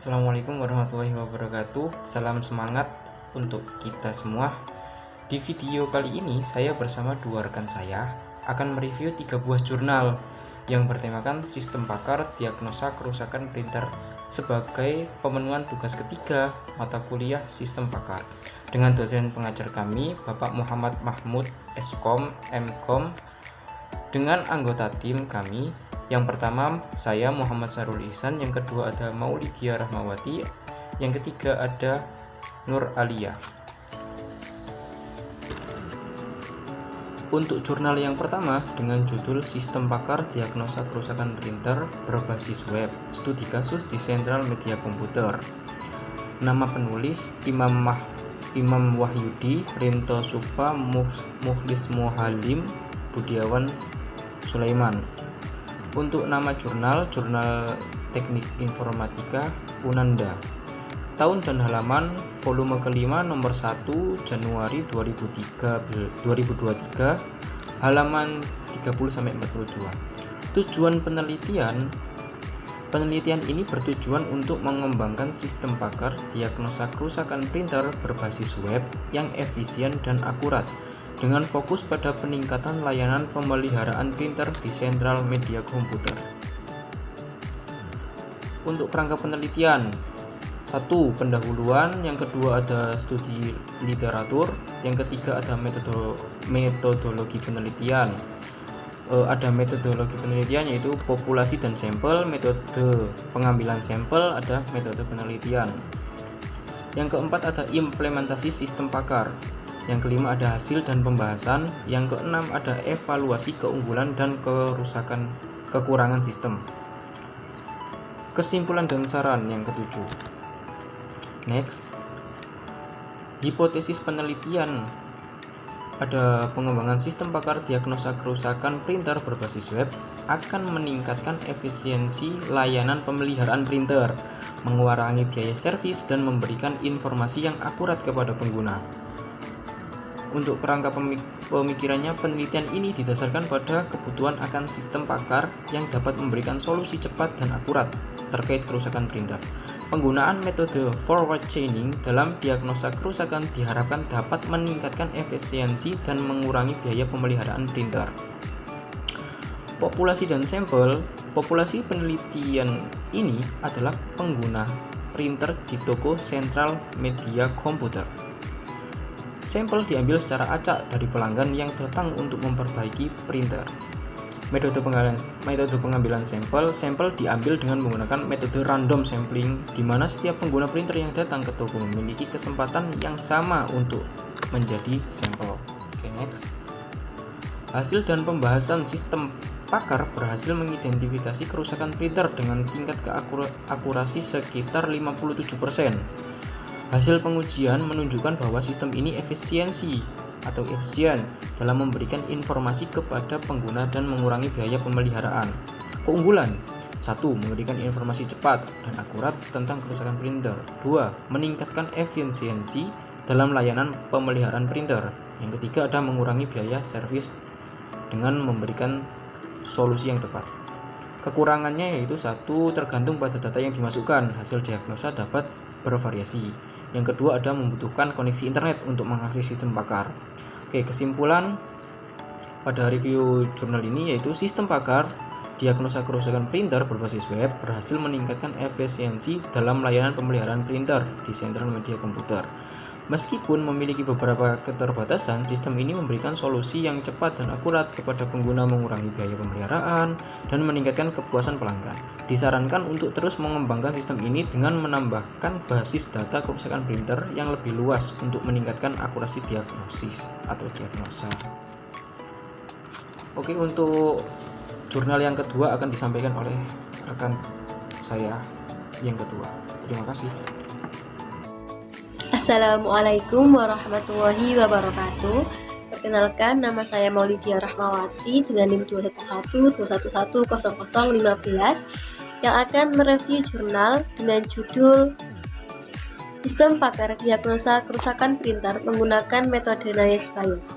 Assalamualaikum warahmatullahi wabarakatuh. Salam semangat untuk kita semua. Di video kali ini saya bersama dua rekan saya akan mereview 3 buah jurnal yang bertemakan sistem pakar diagnosa kerusakan printer sebagai pemenuhan tugas ketiga mata kuliah sistem pakar dengan dosen pengajar kami Bapak Muhammad Mahmud Skom Mkom dengan anggota tim kami. Yang pertama saya Muhammad Sarul Ihsan, yang kedua ada Maulidia Rahmawati, yang ketiga ada Nur Alia. Untuk jurnal yang pertama dengan judul Sistem Pakar Diagnosa Kerusakan Printer Berbasis Web, Studi Kasus di Sentral Media Komputer. Nama penulis Imam Wahyudi, Rinto Supa, Mukhlis Mohalim, Budiawan Sulaiman. Untuk nama jurnal Teknik Informatika Unanda. Tahun dan halaman volume kelima nomor 1 Januari 2023, halaman 30-42. Tujuan penelitian ini bertujuan untuk mengembangkan sistem pakar diagnosa kerusakan printer berbasis web yang efisien dan akurat, dengan fokus pada peningkatan layanan pemeliharaan printer di sentral media komputer. Untuk kerangka penelitian, 1. Pendahuluan, yang kedua ada studi literatur, yang ketiga ada metodologi penelitian. Ada metodologi penelitian yaitu populasi dan sampel, metode pengambilan sampel, ada metode penelitian. Yang keempat ada implementasi sistem pakar. Yang kelima ada hasil dan pembahasan. Yang keenam ada evaluasi keunggulan dan kekurangan sistem. Kesimpulan dan saran yang ketujuh. Next, hipotesis penelitian. Ada pengembangan sistem pakar diagnosa kerusakan printer berbasis web akan meningkatkan efisiensi layanan pemeliharaan printer, mengurangi biaya servis, dan memberikan informasi yang akurat kepada pengguna. Untuk kerangka pemikirannya, penelitian ini didasarkan pada kebutuhan akan sistem pakar yang dapat memberikan solusi cepat dan akurat terkait kerusakan printer. Penggunaan metode forward chaining dalam diagnosa kerusakan diharapkan dapat meningkatkan efisiensi dan mengurangi biaya pemeliharaan printer. Populasi dan sampel. Populasi penelitian ini adalah pengguna printer di toko sentral media komputer. Sampel diambil secara acak dari pelanggan yang datang untuk memperbaiki printer. Metode pengambilan sampel diambil dengan menggunakan metode random sampling, di mana setiap pengguna printer yang datang ke toko memiliki kesempatan yang sama untuk menjadi sampel. Oke, next. Hasil dan pembahasan sistem pakar berhasil mengidentifikasi kerusakan printer dengan tingkat akurasi sekitar 57%. Hasil pengujian menunjukkan bahwa sistem ini efisien dalam memberikan informasi kepada pengguna dan mengurangi biaya pemeliharaan. Keunggulan: 1. Memberikan informasi cepat dan akurat tentang kerusakan printer. 2. Meningkatkan efisiensi dalam layanan pemeliharaan printer. Yang ketiga ada mengurangi biaya servis dengan memberikan solusi yang tepat. Kekurangannya yaitu 1. Tergantung pada data yang dimasukkan, hasil diagnosa dapat bervariasi. Yang kedua ada membutuhkan koneksi internet untuk mengakses sistem pakar. Oke, kesimpulan pada review jurnal ini yaitu sistem pakar diagnosa kerusakan printer berbasis web berhasil meningkatkan efisiensi dalam layanan pemeliharaan printer di sentral media komputer. Meskipun memiliki beberapa keterbatasan, sistem ini memberikan solusi yang cepat dan akurat kepada pengguna, mengurangi biaya pemeliharaan, dan meningkatkan kepuasan pelanggan. Disarankan untuk terus mengembangkan sistem ini dengan menambahkan basis data kerusakan printer yang lebih luas untuk meningkatkan akurasi diagnosis atau diagnosa. Oke, untuk jurnal yang kedua akan disampaikan oleh rekan saya yang kedua. Terima kasih. Assalamualaikum warahmatullahi wabarakatuh. Perkenalkan, nama saya Maulidia Rahmawati dengan NIM 21121100015 yang akan mereview jurnal dengan judul Sistem Pakar Diagnosa Kerusakan Printer menggunakan metode Naes Bayes.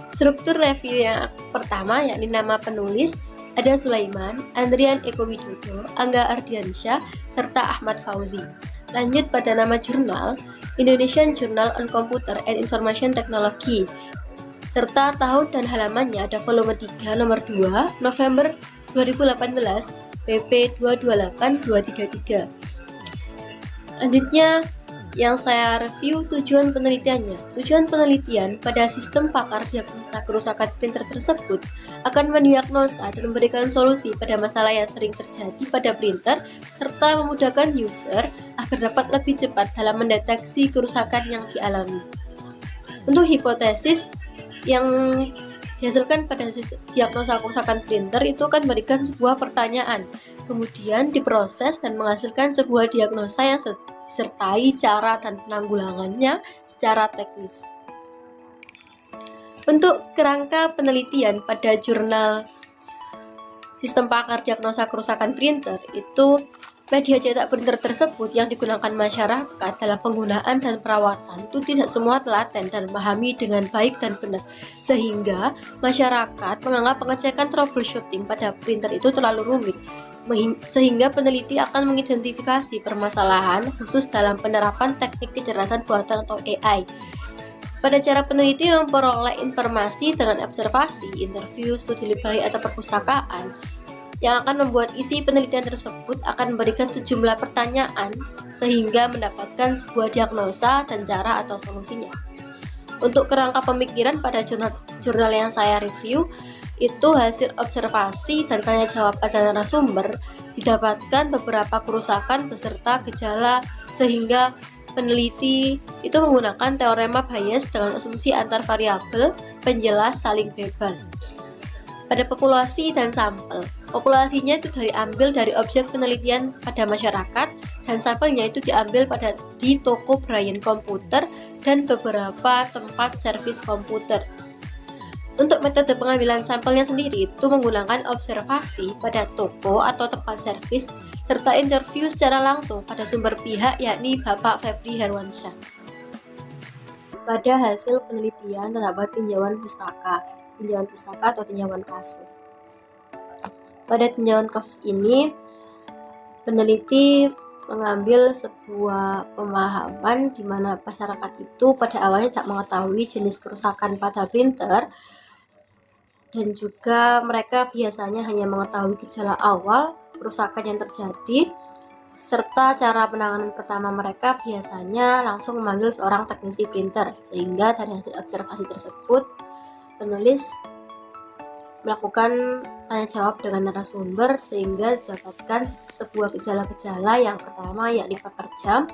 Struktur review yang pertama yakni nama penulis, Ada Sulaiman, Andrian Eko Widodo, Angga Ardiansyah, serta Ahmad Fauzi. Lanjut pada nama jurnal, Indonesian Journal on Computer and Information Technology, serta tahun dan halamannya ada volume 3 nomor 2 November 2018 pp 228233. Lanjutnya yang saya review tujuan penelitiannya. Tujuan penelitian pada sistem pakar diagnosa kerusakan printer tersebut akan mendiagnosa dan memberikan solusi pada masalah yang sering terjadi pada printer serta memudahkan user agar dapat lebih cepat dalam mendeteksi kerusakan yang dialami. Untuk hipotesis yang dihasilkan pada sistem diagnosa kerusakan printer itu akan memberikan sebuah pertanyaan, kemudian diproses dan menghasilkan sebuah diagnosa yang disertai cara dan penanggulangannya secara teknis. Untuk kerangka penelitian pada jurnal sistem pakar diagnosa kerusakan printer itu media cetak printer tersebut yang digunakan masyarakat dalam penggunaan dan perawatan itu tidak semua telaten dan memahami dengan baik dan benar, sehingga masyarakat menganggap pengecekan troubleshooting pada printer itu terlalu rumit, sehingga peneliti akan mengidentifikasi permasalahan khusus dalam penerapan teknik kecerdasan buatan atau AI. Pada cara peneliti memperoleh informasi dengan observasi, interview, studi library atau perpustakaan, yang akan membuat isi penelitian tersebut akan memberikan sejumlah pertanyaan sehingga mendapatkan sebuah diagnosa dan cara atau solusinya. Untuk kerangka pemikiran pada jurnal yang saya review, itu hasil observasi dan tanya jawab pada narasumber didapatkan beberapa kerusakan beserta gejala sehingga peneliti itu menggunakan teorema Bayes dengan asumsi antar variabel penjelas saling bebas. Pada populasi dan sampel, populasinya itu diambil dari objek penelitian pada masyarakat dan sampelnya itu diambil di toko Brian komputer dan beberapa tempat servis komputer. Untuk metode pengambilan sampelnya sendiri itu menggunakan observasi pada toko atau tempat servis serta interview secara langsung pada sumber pihak yakni Bapak Febri Herwansyah. Pada hasil penelitian terdapat tinjauan pustaka atau tinjauan kasus. Pada tinjauan kasus ini, peneliti mengambil sebuah pemahaman di mana masyarakat itu pada awalnya tak mengetahui jenis kerusakan pada printer dan juga mereka biasanya hanya mengetahui gejala awal kerusakan yang terjadi serta cara penanganan pertama mereka biasanya langsung memanggil seorang teknisi printer, sehingga dari hasil observasi tersebut penulis melakukan tanya jawab dengan narasumber sehingga didapatkan sebuah gejala-gejala. Yang pertama yakni paper jam,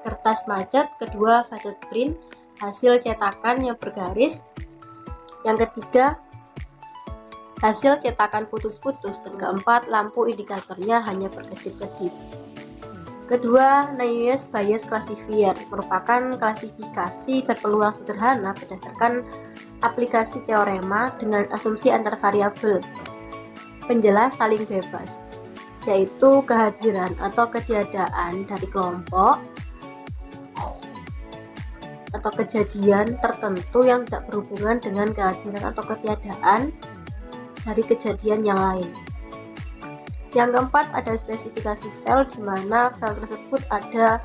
kertas macet, kedua faded print, hasil cetakan yang bergaris, yang ketiga hasil cetakan putus-putus, dan keempat lampu indikatornya hanya berkedip-kedip. Kedua, Navius Bayes Classifier merupakan klasifikasi berpeluang sederhana berdasarkan aplikasi teorema dengan asumsi antar variabel penjelas saling bebas, yaitu kehadiran atau ketiadaan dari kelompok atau kejadian tertentu yang tidak berhubungan dengan kehadiran atau ketiadaan dari kejadian yang lain. Yang keempat, ada spesifikasi file di mana file tersebut ada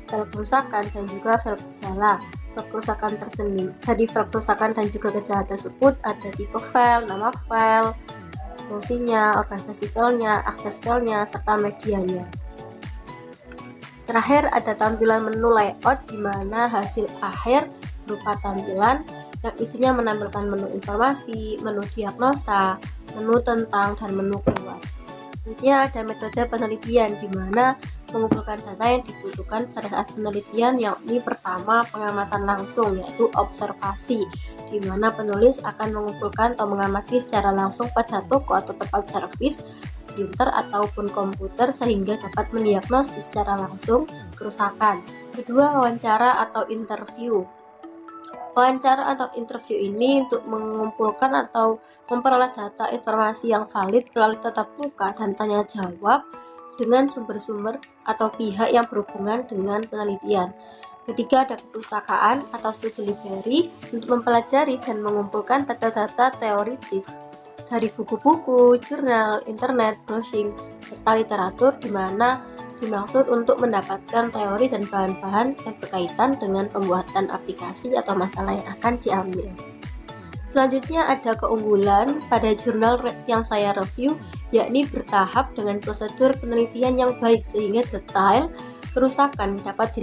file kerusakan dan juga file gejala. File kerusakan tersendiri dari file kerusakan dan juga gejala tersebut ada tipe file, nama file, fungsinya, organisasi filenya, akses filenya, serta medianya. Terakhir ada tampilan menu layout di mana hasil akhir berupa tampilan yang isinya menampilkan menu informasi, menu diagnosa, menu tentang, dan menu keluar. Selanjutnya ada metode penelitian di mana mengumpulkan data yang dibutuhkan pada saat penelitian, yakni pertama pengamatan langsung yaitu observasi, di mana penulis akan mengumpulkan atau mengamati secara langsung pada toko atau tempat servis printer ataupun komputer sehingga dapat mendiagnosis secara langsung kerusakan. Kedua, wawancara atau interview. Wawancara atau interview ini untuk mengumpulkan atau memperoleh data informasi yang valid melalui tatap muka dan tanya jawab dengan sumber-sumber atau pihak yang berhubungan dengan penelitian. Ketiga, ada perpustakaan atau studi library untuk mempelajari dan mengumpulkan data-data teoritis dari buku-buku, jurnal, internet, browsing, serta literatur di mana dimaksud untuk mendapatkan teori dan bahan-bahan yang berkaitan dengan pembuatan aplikasi atau masalah yang akan diambil. Selanjutnya ada keunggulan pada jurnal yang saya review, yakni bertahap dengan prosedur penelitian yang baik sehingga detail kerusakan dapat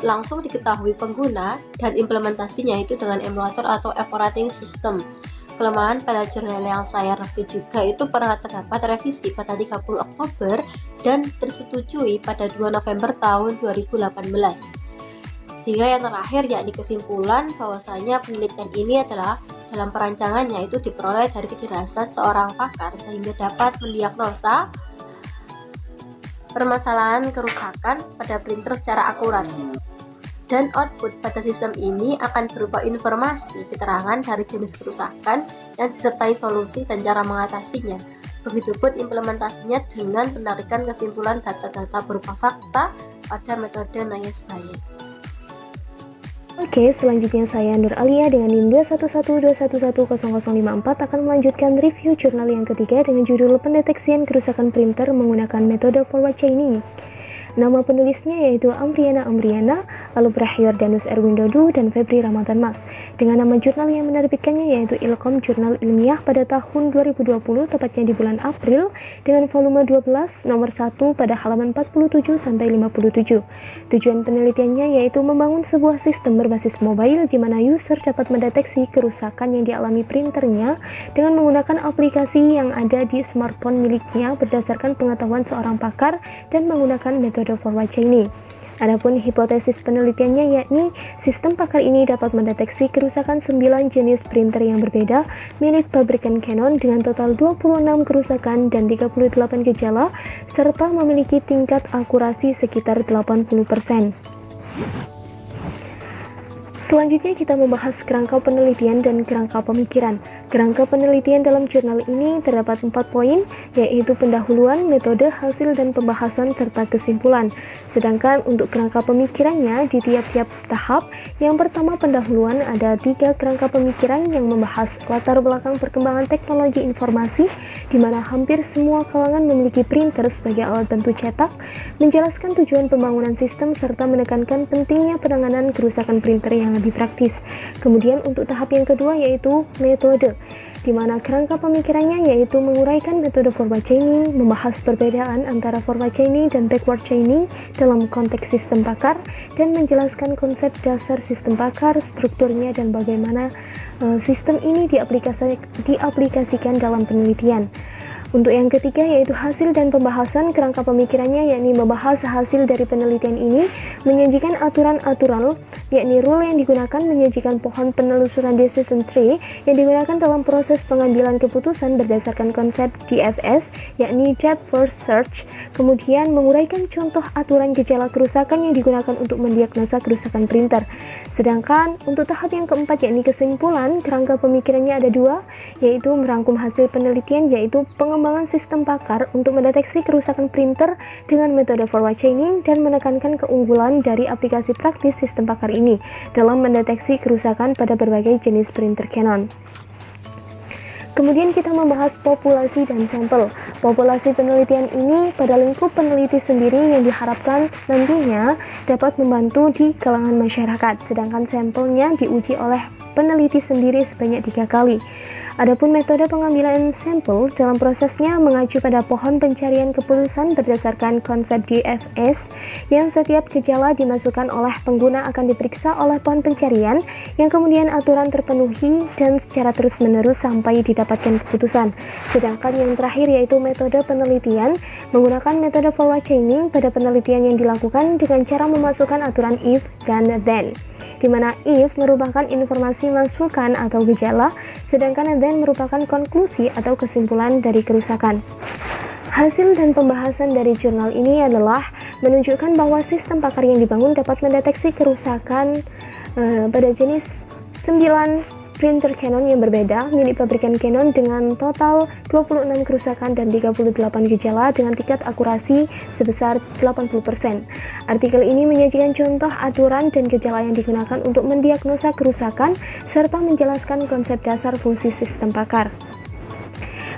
langsung diketahui pengguna dan implementasinya itu dengan emulator atau operating system. Kelemahan pada jurnal yang saya review juga itu pernah terdapat revisi pada 30 Oktober dan tersetujui pada 2 November tahun 2018. Sehingga yang terakhir yakni kesimpulan bahwasanya penelitian ini adalah dalam perancangannya itu diperoleh dari kecerdasan seorang pakar sehingga dapat mendiagnosa permasalahan kerusakan pada printer secara akurat. Dan output pada sistem ini akan berupa informasi keterangan dari jenis kerusakan yang disertai solusi dan cara mengatasinya. Begitupun implementasinya dengan penarikan kesimpulan data-data berupa fakta pada metode Naive Bayes. Oke, selanjutnya saya Nur Alia dengan NIM 21121100054 akan melanjutkan review jurnal yang ketiga dengan judul Pendeteksian Kerusakan Printer Menggunakan Metode Forward Chaining. Nama penulisnya yaitu Amriana, lalu Brahyordhanus Erwin Dodu dan Febri Ramadan Mas. Dengan nama jurnal yang menerbitkannya yaitu Ilkom Jurnal Ilmiah pada tahun 2020, tepatnya di bulan April, dengan volume 12 nomor 1 pada halaman 47-57. Tujuan penelitiannya yaitu membangun sebuah sistem berbasis mobile di mana user dapat mendeteksi kerusakan yang dialami printernya dengan menggunakan aplikasi yang ada di smartphone miliknya berdasarkan pengetahuan seorang pakar dan menggunakan metode forward chaining. Adapun hipotesis penelitiannya yakni sistem pakar ini dapat mendeteksi kerusakan 9 jenis printer yang berbeda milik pabrikan Canon dengan total 26 kerusakan dan 38 gejala serta memiliki tingkat akurasi sekitar 80%. Selanjutnya kita membahas kerangka penelitian dan kerangka pemikiran. Kerangka penelitian dalam jurnal ini terdapat 4 poin, yaitu pendahuluan, metode, hasil, dan pembahasan, serta kesimpulan. Sedangkan untuk kerangka pemikirannya di tiap-tiap tahap, yang pertama pendahuluan ada 3 kerangka pemikiran yang membahas latar belakang perkembangan teknologi informasi, di mana hampir semua kalangan memiliki printer sebagai alat bantu cetak, menjelaskan tujuan pembangunan sistem, serta menekankan pentingnya penanganan kerusakan printer yang lebih praktis. Kemudian untuk tahap yang kedua yaitu metode, di mana kerangka pemikirannya yaitu menguraikan metode forward chaining, membahas perbedaan antara forward chaining dan backward chaining dalam konteks sistem pakar, dan menjelaskan konsep dasar sistem pakar, strukturnya, dan bagaimana sistem ini diaplikasikan dalam penelitian. Untuk yang ketiga yaitu hasil dan pembahasan, kerangka pemikirannya yakni membahas hasil dari penelitian ini, menyajikan aturan-aturan yakni rule yang digunakan, menyajikan pohon penelusuran decision tree yang digunakan dalam proses pengambilan keputusan berdasarkan konsep DFS yakni depth first search, kemudian menguraikan contoh aturan gejala kerusakan yang digunakan untuk mendiagnosa kerusakan printer. Sedangkan untuk tahap yang keempat yakni kesimpulan, kerangka pemikirannya ada 2, yaitu merangkum hasil penelitian yaitu pengembangan sistem pakar untuk mendeteksi kerusakan printer dengan metode forward chaining dan menekankan keunggulan dari aplikasi praktis sistem pakar ini dalam mendeteksi kerusakan pada berbagai jenis printer Canon. Kemudian kita membahas populasi dan sampel. Populasi penelitian ini pada lingkup peneliti sendiri yang diharapkan nantinya dapat membantu di kalangan masyarakat, sedangkan sampelnya diuji oleh peneliti sendiri sebanyak 3 kali. Adapun metode pengambilan sampel dalam prosesnya mengacu pada pohon pencarian keputusan berdasarkan konsep DFS yang setiap gejala dimasukkan oleh pengguna akan diperiksa oleh pohon pencarian yang kemudian aturan terpenuhi dan secara terus-menerus sampai didapatkan keputusan. Sedangkan yang terakhir yaitu metode penelitian menggunakan metode forward chaining pada penelitian yang dilakukan dengan cara memasukkan aturan if dan then, di mana if merupakan informasi masukan atau gejala, sedangkan then merupakan konklusi atau kesimpulan dari kerusakan. Hasil dan pembahasan dari jurnal ini adalah menunjukkan bahwa sistem pakar yang dibangun dapat mendeteksi kerusakan pada jenis 9 printer Canon yang berbeda milik pabrikan Canon dengan total 26 kerusakan dan 38 gejala dengan tingkat akurasi sebesar 80%. Artikel ini menyajikan contoh aturan dan gejala yang digunakan untuk mendiagnosa kerusakan serta menjelaskan konsep dasar fungsi sistem pakar.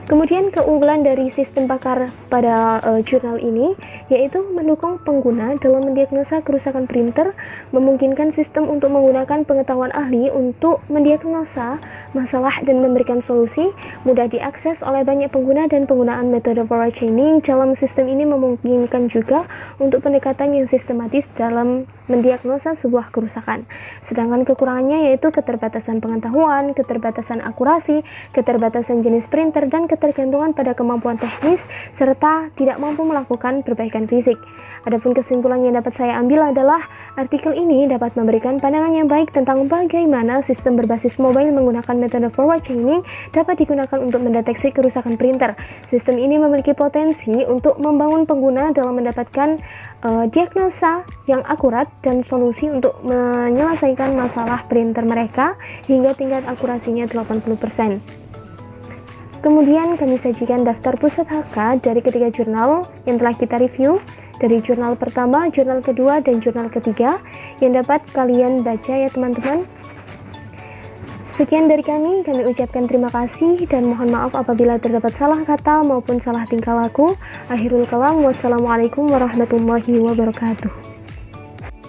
Kemudian keunggulan dari sistem pakar pada jurnal ini yaitu mendukung pengguna dalam mendiagnosa kerusakan printer, memungkinkan sistem untuk menggunakan pengetahuan ahli untuk mendiagnosa masalah dan memberikan solusi, mudah diakses oleh banyak pengguna, dan penggunaan metode forward chaining dalam sistem ini memungkinkan juga untuk pendekatan yang sistematis dalam mendiagnosa sebuah kerusakan. Sedangkan kekurangannya yaitu keterbatasan pengetahuan, keterbatasan akurasi, keterbatasan jenis printer, dan ketergantungan pada kemampuan teknis serta tidak mampu melakukan perbaikan fisik. Adapun kesimpulan yang dapat saya ambil adalah artikel ini dapat memberikan pandangan yang baik tentang bagaimana sistem berbasis mobile menggunakan metode forward chaining dapat digunakan untuk mendeteksi kerusakan printer. Sistem ini memiliki potensi untuk membangun pengguna dalam mendapatkan diagnosa yang akurat dan solusi untuk menyelesaikan masalah printer mereka hingga tingkat akurasinya 80%. Kemudian kami sajikan daftar pusat HK dari ketiga jurnal yang telah kita review, dari jurnal pertama, jurnal kedua, dan jurnal ketiga yang dapat kalian baca ya teman-teman. Sekian dari kami ucapkan terima kasih dan mohon maaf apabila terdapat salah kata maupun salah tingkah laku. Akhirul kalam, wassalamualaikum warahmatullahi wabarakatuh.